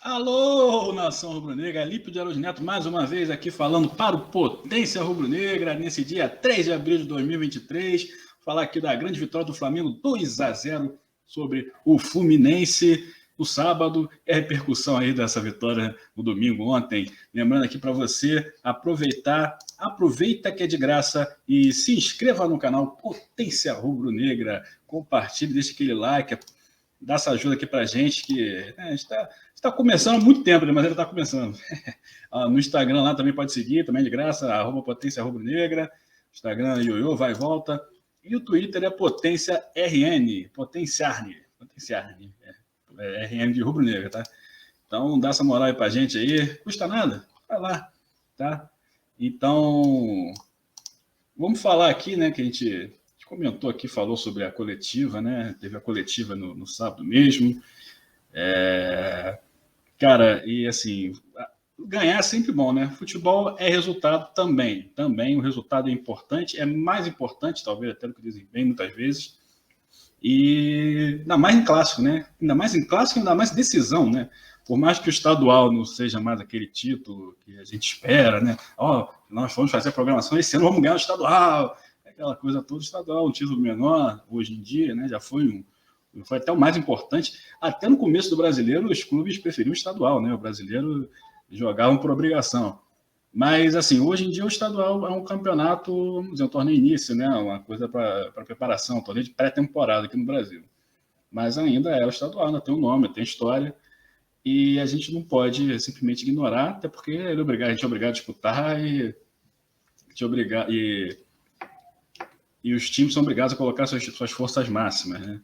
Alô, nação rubro-negra, Alípio de Araújo Neto, mais uma vez aqui falando para o Potência Rubro-Negra, nesse dia 3 de abril de 2023, falar aqui da grande vitória do Flamengo 2-0 sobre o Fluminense no sábado, e a repercussão aí dessa vitória no domingo ontem. Lembrando aqui para você aproveita que é de graça e se inscreva no canal Potência Rubro-Negra, compartilhe, deixe aquele like, dá essa ajuda aqui para a gente, que a gente está começando há muito tempo, mas ele está começando. No Instagram lá também pode seguir, também de graça, @potência rubro-negra, Instagram Ioiô, vai e volta, e o Twitter é Potência RN, Potenciarne, RN de rubro-negra, tá? Então dá essa moral aí para a gente aí, custa nada, vai lá, tá? Então, vamos falar aqui, né, que a gente comentou aqui, falou sobre a coletiva, né? Teve a coletiva no sábado mesmo. Cara, e assim, ganhar é sempre bom, né? Futebol é resultado também. Também o resultado é importante, é mais importante, talvez, até do que o desempenho, muitas vezes. E ainda mais em clássico, né? Ainda mais em clássico, ainda mais decisão, né? Por mais que o estadual não seja mais aquele título que a gente espera, né? Nós vamos fazer a programação, esse ano vamos ganhar o estadual. Aquela coisa toda estadual, um título menor, hoje em dia, né? Já foi até o mais importante. Até no começo do brasileiro, os clubes preferiam o estadual, né? O brasileiro jogavam por obrigação. Mas, assim, hoje em dia o estadual é um campeonato, vamos dizer, um torneio início, né? Uma coisa para preparação, um torneio de pré-temporada aqui no Brasil. Mas ainda é o estadual, ainda tem um nome, tem história. E a gente não pode simplesmente ignorar, até porque a gente é obrigado a disputar e os times são obrigados a colocar suas forças máximas, né?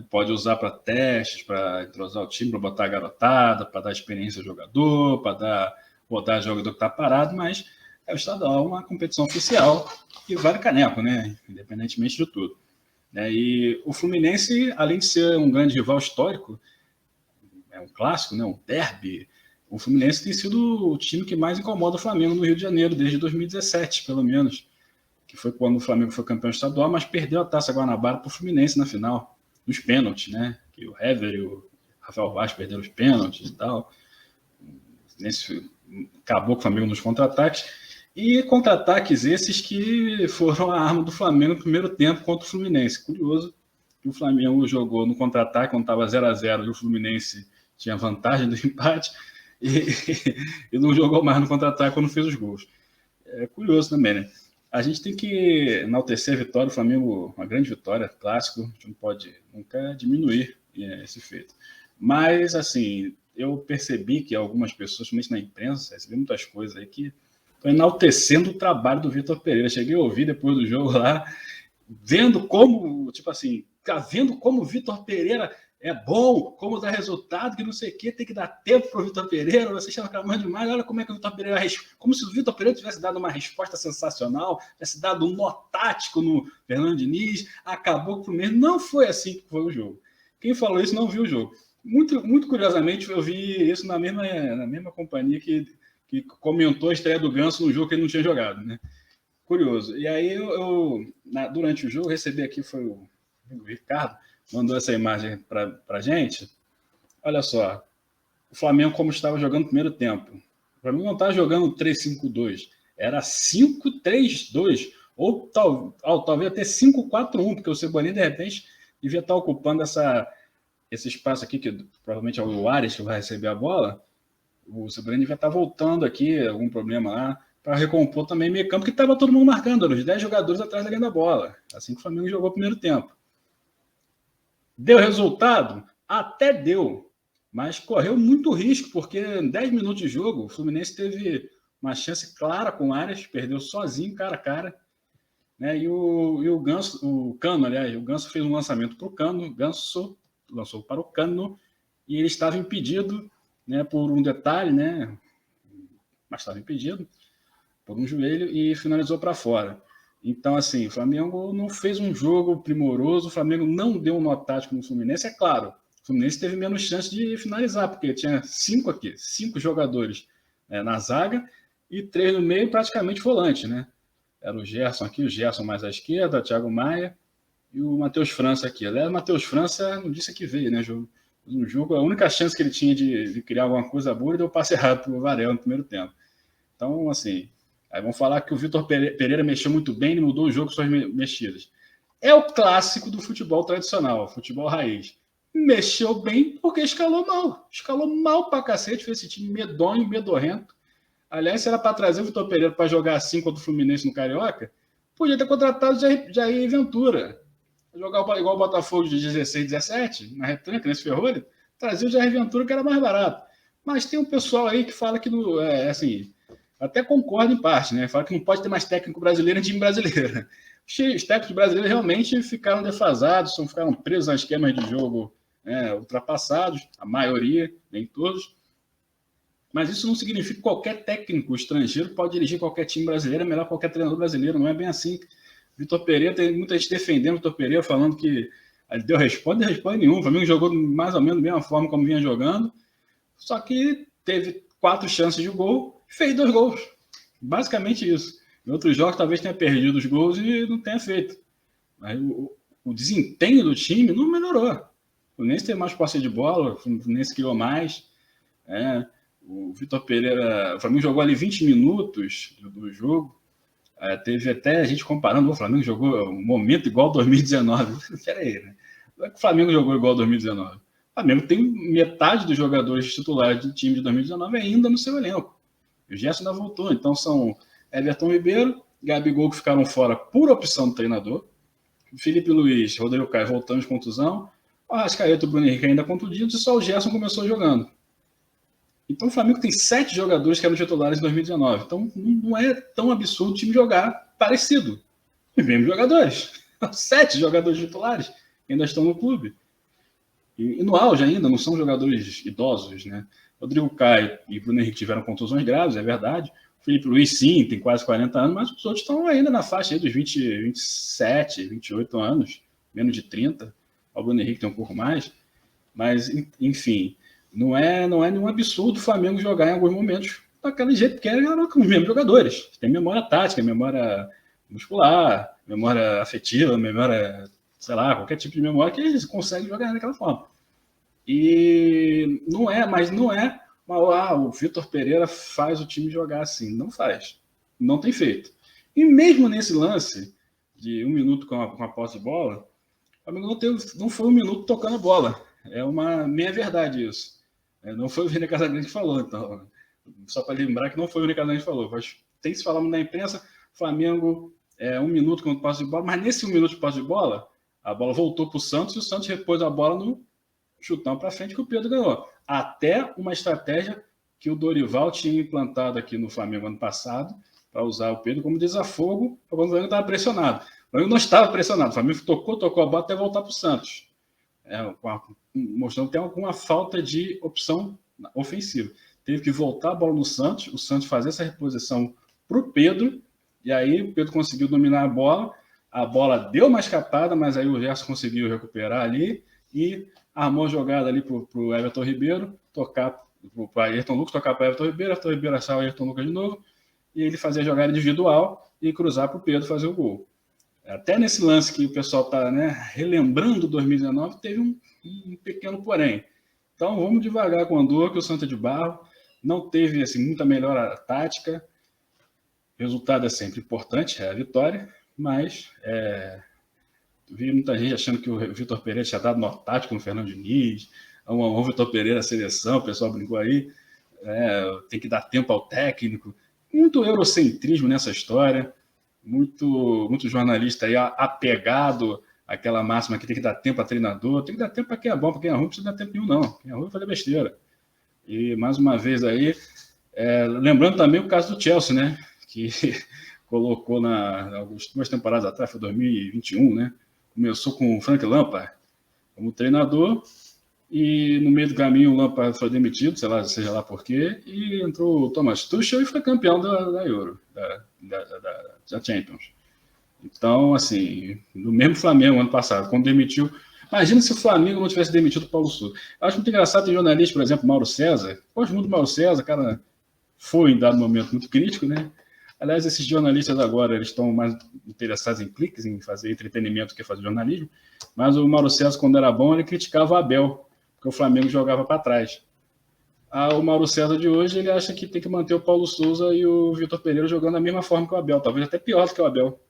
Pode usar para testes, para entrosar o time, para botar a garotada, para dar experiência ao jogador, para botar jogador que está parado, mas o estadual é uma competição oficial e vale caneco, né? Independentemente de tudo. E o Fluminense, além de ser um grande rival histórico, é um clássico, né? Um derby, o Fluminense tem sido o time que mais incomoda o Flamengo no Rio de Janeiro, desde 2017, pelo menos, que foi quando o Flamengo foi campeão estadual, mas perdeu a Taça Guanabara para o Fluminense na final, nos pênaltis, né? Que o Hever e o Rafael Vaz perderam os pênaltis e tal. Acabou com o Flamengo nos contra-ataques. E contra-ataques esses que foram a arma do Flamengo no primeiro tempo contra o Fluminense. Curioso que o Flamengo jogou no contra-ataque quando estava 0-0 e o Fluminense tinha vantagem do empate e não jogou mais no contra-ataque quando fez os gols. É curioso também, né? A gente tem que enaltecer a vitória, o Flamengo, uma grande vitória, clássico, a gente não pode nunca diminuir esse feito. Mas, assim, eu percebi que algumas pessoas, principalmente na imprensa, recebi muitas coisas aí que estão enaltecendo o trabalho do Vitor Pereira. Cheguei a ouvir depois do jogo lá, vendo como, vendo como o Vitor Pereira é bom, como dá resultado, que não sei o quê, tem que dar tempo para o Vitor Pereira, você está reclamando demais, olha como é que o Vitor Pereira, como se o Vitor Pereira tivesse dado uma resposta sensacional, tivesse dado um nó tático no Fernando Diniz, acabou com o Fluminense, não foi assim que foi o jogo. Quem falou isso não viu o jogo. Muito, muito curiosamente, eu vi isso na mesma companhia que comentou a estreia do Ganso no jogo que ele não tinha jogado, né? Curioso. E aí, durante o jogo, recebi aqui, foi o Ricardo, mandou essa imagem para a gente. Olha só, o Flamengo como estava jogando no primeiro tempo. O Flamengo não estava jogando 3-5-2, era 5-3-2, ou talvez até 5-4-1, porque o Cebolinha, de repente, devia estar ocupando esse espaço aqui, que provavelmente é o Ares que vai receber a bola. O Cebolinha devia estar voltando aqui, algum problema lá, para recompor também meio campo, que estava todo mundo marcando, os 10 jogadores atrás da linha da bola. Assim que o Flamengo jogou o primeiro tempo. Deu resultado? Até deu, mas correu muito risco, porque em 10 minutos de jogo, o Fluminense teve uma chance clara com o Arias, perdeu sozinho, cara a cara, né? E o Ganso fez um lançamento para o Cano, o Ganso lançou para o Cano, e ele estava impedido, né, por um detalhe, né, mas estava impedido por um joelho e finalizou para fora. Então, assim, o Flamengo não fez um jogo primoroso, o Flamengo não deu um nó tático no Fluminense, é claro. O Fluminense teve menos chance de finalizar, porque tinha 5 jogadores na zaga e 3 no meio, praticamente volante, né? Era o Gerson aqui, o Gerson mais à esquerda, o Thiago Maia e o Matheus França aqui. Aliás, o Matheus França não disse que veio, né? No jogo, a única chance que ele tinha de criar alguma coisa boa, ele deu o passe errado para o Varela no primeiro tempo. Então, assim, aí vão falar que o Vitor Pereira mexeu muito bem, ele mudou o jogo com suas mexidas. É o clássico do futebol tradicional, futebol raiz. Mexeu bem porque escalou mal. Escalou mal pra cacete, fez esse time medonho, medorrento. Aliás, se era para trazer o Vitor Pereira para jogar assim contra o Fluminense no Carioca, podia ter contratado Jair Ventura. Jogar igual o Botafogo de 16, 17, na retranca, nesse ferrolho, trazia o Jair Ventura, que era mais barato. Mas tem um pessoal aí que fala que, assim, até concorda em parte, né? Fala que não pode ter mais técnico brasileiro em time brasileiro. Os técnicos brasileiros realmente ficaram defasados, ficaram presos a esquemas de jogo ultrapassados, a maioria, nem todos. Mas isso não significa que qualquer técnico estrangeiro pode dirigir qualquer time brasileiro, é melhor qualquer treinador brasileiro, não é bem assim. Vitor Pereira, tem muita gente defendendo o Vitor Pereira, falando que ele deu resposta nenhuma. O Flamengo jogou mais ou menos da mesma forma como vinha jogando, só que teve 4 chances de gol e fez 2 gols. Basicamente isso. Em outros jogos talvez tenha perdido os gols e não tenha feito. Mas o desempenho do time não melhorou. O Fluminense teve mais posse de bola, o Fluminense criou mais. O Vitor Pereira, o Flamengo jogou ali 20 minutos do jogo. Teve até a gente comparando, o Flamengo jogou um momento igual 2019. Peraí, né? Não é que o Flamengo jogou igual 2019. O Flamengo tem metade dos jogadores titulares do time de 2019 ainda no seu elenco. O Gerson ainda voltou, então são Everton Ribeiro, Gabigol, que ficaram fora por opção do treinador, Felipe Luiz, Rodrigo Caio voltando de contusão, o Arrascaeta e o Bruno Henrique ainda contundidos, e só o Gerson começou jogando. Então o Flamengo tem 7 jogadores que eram titulares em 2019. Então não é tão absurdo o time jogar parecido. Os mesmos jogadores. 7 jogadores titulares que ainda estão no clube. E no auge ainda, não são jogadores idosos, né? Rodrigo Caio e Bruno Henrique tiveram contusões graves, é verdade. O Felipe Luiz, sim, tem quase 40 anos, mas os outros estão ainda na faixa aí dos 20, 27, 28 anos, menos de 30. O Bruno Henrique tem um pouco mais. Mas, enfim, não é nenhum absurdo o Flamengo jogar em alguns momentos daquele jeito que era com os mesmos jogadores. Tem memória tática, memória muscular, memória afetiva, memória, sei lá, qualquer tipo de memória que eles conseguem jogar daquela forma. E não é o Vitor Pereira faz o time jogar assim. Não faz. Não tem feito. E mesmo nesse lance de 1 minuto com a posse de bola, o Flamengo não foi 1 minuto tocando a bola. É uma meia-verdade isso. Não foi o Vini Casagrande que falou, então. Só para lembrar que não foi o Vini Casagrande que falou. Mas tem se falado na imprensa, Flamengo 1 minuto com o posse de bola, mas nesse 1 minuto de posse de bola, a bola voltou para o Santos e o Santos repôs a bola no chutão para frente que o Pedro ganhou. Até uma estratégia que o Dorival tinha implantado aqui no Flamengo ano passado, para usar o Pedro como desafogo, quando o Flamengo estava pressionado. O Flamengo não estava pressionado, o Flamengo tocou a bola até voltar para o Santos. Mostrando que tem alguma falta de opção ofensiva. Teve que voltar a bola no Santos, o Santos fazer essa reposição para o Pedro, e aí o Pedro conseguiu dominar a bola deu uma escapada, mas aí o Gerson conseguiu recuperar ali e armou a jogada ali para o Everton Ribeiro, tocar para Ayrton Lucas, tocar para Everton Ribeiro achar o Ayrton Lucas de novo, e ele fazer a jogada individual e cruzar para o Pedro fazer o gol. Até nesse lance que o pessoal está relembrando 2019, teve um pequeno porém. Então vamos devagar com o Andor, que o Santa de Barro não teve assim, muita melhora tática. O resultado é sempre importante, é a vitória, mas vi muita gente achando que o Vitor Pereira tinha dado nó tático no Fernando Diniz, o Vitor Pereira seleção, o pessoal brincou aí, tem que dar tempo ao técnico. Muito eurocentrismo nessa história, muito jornalista aí apegado àquela máxima que tem que dar tempo a treinador, tem que dar tempo para quem é bom, para quem é ruim, não precisa dar tempo nenhum, não. Quem é ruim vai fazer besteira. E mais uma vez aí, lembrando também o caso do Chelsea, né? Que colocou algumas 2 temporadas atrás, foi 2021, né? Começou com o Frank Lampard como treinador e no meio do caminho o Lampard foi demitido, seja lá por quê, e entrou o Thomas Tuchel e foi campeão da Euro, da Champions. Então, assim, no mesmo Flamengo ano passado, quando demitiu... Imagina se o Flamengo não tivesse demitido o Paulo Sousa. Eu acho muito engraçado, tem jornalista, por exemplo, Mauro César. Gosto muito do Mauro César, cara foi em dado momento muito crítico, né? Aliás, esses jornalistas agora, eles estão mais interessados em cliques, em fazer entretenimento que fazer jornalismo. Mas o Mauro César, quando era bom, ele criticava o Abel, por porque o Flamengo jogava para trás. O Mauro César de hoje, ele acha que tem que manter o Paulo Souza e o Vitor Pereira jogando da mesma forma que o Abel, talvez até pior do que o Abel.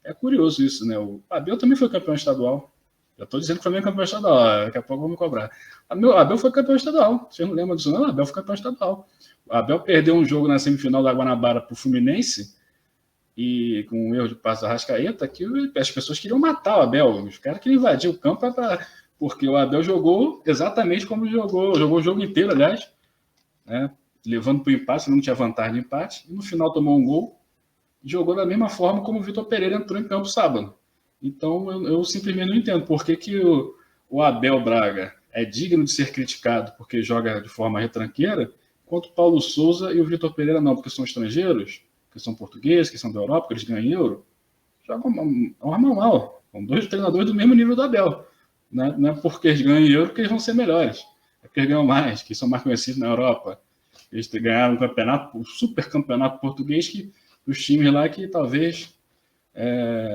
É curioso isso, né? O Abel também foi campeão estadual. Já estou dizendo que o Flamengo é campeão estadual, daqui a pouco vão me cobrar. O Abel foi campeão estadual, vocês não lembram disso não? O Abel foi campeão estadual. O Abel perdeu um jogo na semifinal da Guanabara para o Fluminense, e com um erro de passe da Arrascaeta, que as pessoas queriam matar o Abel. Os caras queriam invadir o campo porque o Abel jogou exatamente como jogou o jogo inteiro, aliás, né? Levando para o empate, não tinha vantagem de empate, e no final tomou um gol, e jogou da mesma forma como o Vitor Pereira entrou em campo sábado. Então eu simplesmente não entendo por que o Abel Braga é digno de ser criticado porque joga de forma retranqueira, enquanto o Paulo Souza e o Vitor Pereira não, porque são estrangeiros, que são portugueses, que são da Europa, que eles ganham euro, jogam mal. São dois treinadores do mesmo nível do Abel. Não é porque eles ganham euro que eles vão ser melhores. É porque eles ganham mais, que são mais conhecidos na Europa. Eles ganharam um super campeonato português, que os times lá que talvez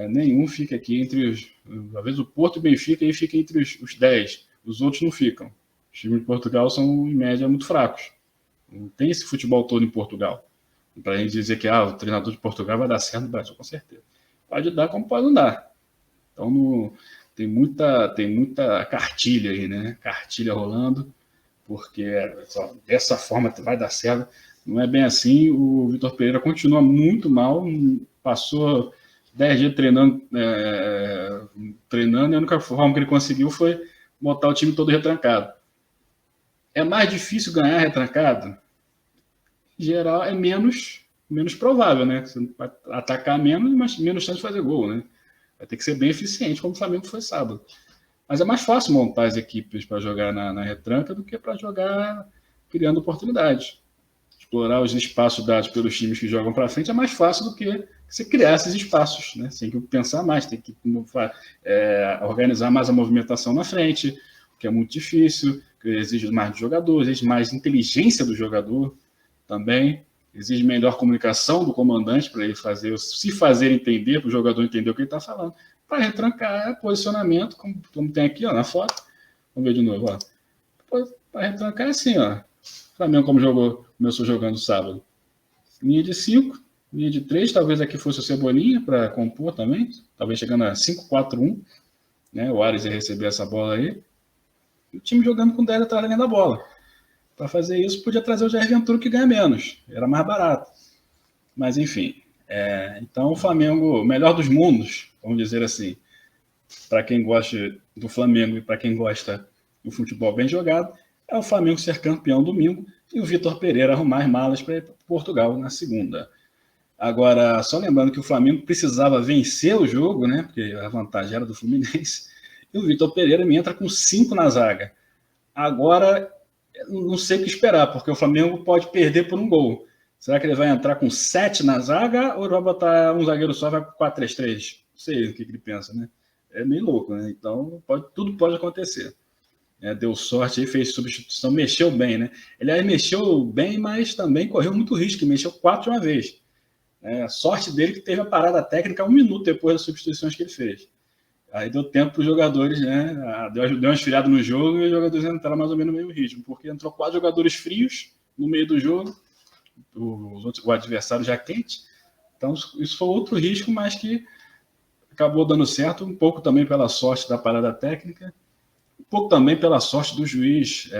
nenhum fica aqui entre os... Talvez o Porto e o Benfica aí fiquem entre os 10. Os outros não ficam. Os times de Portugal são, em média, muito fracos. Não tem esse futebol todo em Portugal. Para a gente dizer que o treinador de Portugal vai dar certo no Brasil, com certeza. Pode dar como pode não dar. Então tem muita cartilha aí, né? Cartilha rolando, porque dessa forma vai dar certo. Não é bem assim. O Vitor Pereira continua muito mal, passou 10 dias treinando, e a única forma que ele conseguiu foi botar o time todo retrancado. É mais difícil ganhar retrancado? Em geral, é menos provável, né? Você vai atacar menos, mas menos chance de fazer gol, né? Vai ter que ser bem eficiente, como o Flamengo foi sábado. Mas é mais fácil montar as equipes para jogar na retranca do que para jogar criando oportunidades. Explorar os espaços dados pelos times que jogam para frente é mais fácil do que você criar esses espaços, né? Você tem que pensar mais, tem que organizar mais a movimentação na frente, que é muito difícil, que exige mais do jogador, exige mais inteligência do jogador também, exige melhor comunicação do comandante para ele se fazer entender, para o jogador entender o que ele está falando. Para retrancar posicionamento, como tem aqui na foto. Vamos ver de novo. Para retrancar é assim, ó. O Flamengo começou jogando sábado. Linha de 5, linha de 3, talvez aqui fosse o Cebolinha para compor também, talvez chegando a 5-4-1, né? O Ares ia receber essa bola aí. E o time jogando com 10 atrás da linha da bola. Para fazer isso, podia trazer o Jair Ventura, que ganha menos, era mais barato. Mas, enfim, então o Flamengo, o melhor dos mundos, vamos dizer assim, para quem gosta do Flamengo e para quem gosta do futebol bem jogado, é o Flamengo ser campeão domingo e o Vitor Pereira arrumar as malas para ir para Portugal na segunda. Agora, só lembrando que o Flamengo precisava vencer o jogo, né? Porque a vantagem era do Fluminense, e o Vitor Pereira me entra com 5 na zaga. Agora, não sei o que esperar, porque o Flamengo pode perder por um gol. Será que ele vai entrar com 7 na zaga ou vai botar um zagueiro só e vai com 4-3-3? Não sei o que ele pensa, né? É meio louco, né? Então, tudo pode acontecer. Deu sorte aí, fez substituição, mexeu bem, né? Ele mexeu bem, mas também correu muito risco, mexeu 4 de uma vez. A sorte dele que teve a parada técnica 1 minuto depois das substituições que ele fez. Aí deu tempo para os jogadores, né? Deu uma esfriada no jogo e os jogadores entraram mais ou menos no mesmo ritmo, porque entrou 4 jogadores frios no meio do jogo, o adversário já quente. Então, isso foi outro risco, mas que acabou dando certo, um pouco também pela sorte da parada técnica, um pouco também pela sorte do juiz,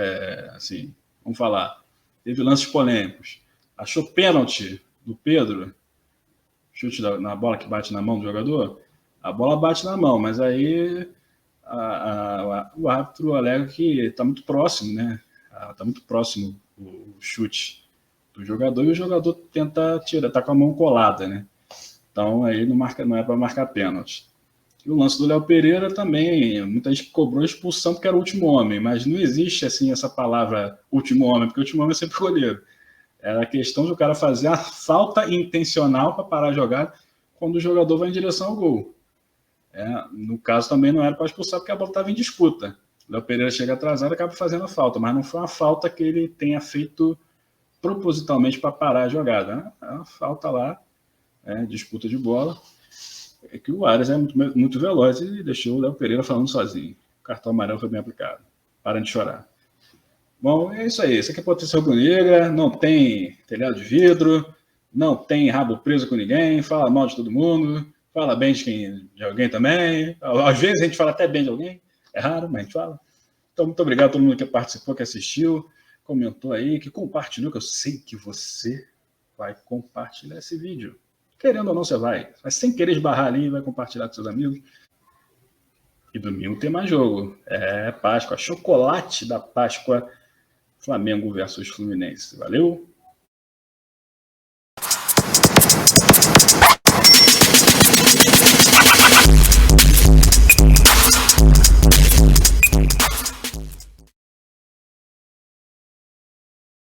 assim, vamos falar, teve lances polêmicos. Achou pênalti do Pedro, chute na bola que bate na mão do jogador, a bola bate na mão, mas aí o árbitro alega que está muito próximo, né? Está muito próximo o chute do jogador e o jogador tenta tirar, está com a mão colada, né? Então aí não é para marcar pênalti. E o lance do Léo Pereira também, muita gente cobrou expulsão porque era o último homem, mas não existe assim essa palavra último homem, porque o último homem é sempre goleiro. Era a questão de o cara fazer a falta intencional para parar a jogada quando o jogador vai em direção ao gol. No caso também não era para expulsar porque a bola estava em disputa. O Léo Pereira chega atrasado e acaba fazendo a falta, mas não foi uma falta que ele tenha feito propositalmente para parar a jogada. Né? É uma falta lá, disputa de bola. É que o Ares é muito veloz e deixou o Léo Pereira falando sozinho. O cartão amarelo foi bem aplicado. Para de chorar. Bom, é isso aí. Isso aqui é Potência Rubro-Negra, não tem telhado de vidro, não tem rabo preso com ninguém, fala mal de todo mundo, fala bem de alguém também. Às vezes a gente fala até bem de alguém, é raro, mas a gente fala. Então, muito obrigado a todo mundo que participou, que assistiu, comentou aí, que compartilhou, que eu sei que você vai compartilhar esse vídeo. Querendo ou não, você vai. Mas sem querer esbarrar ali, vai compartilhar com seus amigos. E domingo tem mais jogo. É Páscoa, chocolate da Páscoa, Flamengo versus Fluminense. Valeu?